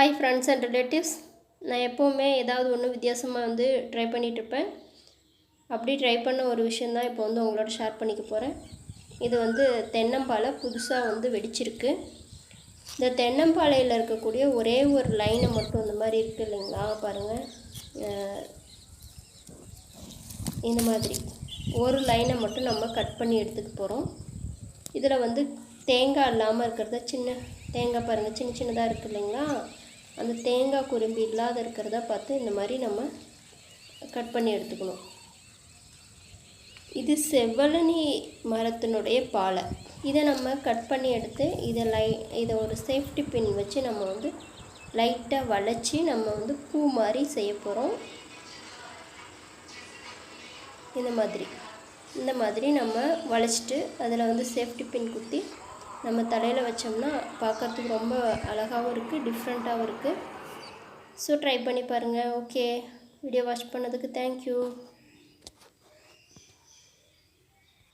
Hi friends and relatives. நான் எப்போவுமே ஏதாவது ஒன்று வித்தியாசமாக ட்ரை பண்ணிகிட்ருப்பேன். அப்படி ட்ரை பண்ண ஒரு விஷயந்தான் இப்போ உங்களோட ஷேர் பண்ணிக்க போகிறேன். இது தென்னம்பாலை புதுசாக வெடிச்சிருக்கு. இந்த தென்னம்பாலையில் இருக்கக்கூடிய ஒரே ஒரு லைனை மட்டும் இந்த மாதிரி இருக்குது இல்லைங்களா, பாருங்கள். இந்த மாதிரி ஒரு லைனை மட்டும் நம்ம கட் பண்ணி எடுத்துக்க போகிறோம். இதில் தேங்காய் இல்லாமல் இருக்கிறத சின்ன தேங்காய் பாருங்கள், சின்ன சின்னதாக இருக்குது இல்லைங்களா, அந்த தேங்காய் குரும்பி இல்லாத இருக்கிறத பார்த்து இந்த மாதிரி நம்ம கட் பண்ணி எடுத்துக்கணும். இது செவ்வழனி மரத்தினுடைய பாலை. இதை நம்ம கட் பண்ணி எடுத்து இதை ஒரு சேஃப்டி பின் வச்சு நம்ம லைட்டாக வளைச்சி நம்ம பூ மாதிரி செய்ய போகிறோம். இந்த மாதிரி நம்ம வளைச்சிட்டு அதில் சேஃப்டி பின் குத்தி நம்ம தலையில் வச்சோம்னா பார்க்குறதுக்கு ரொம்ப அழகாகவும் இருக்குது, டிஃப்ரெண்ட்டாகவும் இருக்குது. ஸோ ட்ரை பண்ணி பாருங்கள். ஓகே, வீடியோ வாட்ச் பண்ணதுக்கு தேங்க்யூ.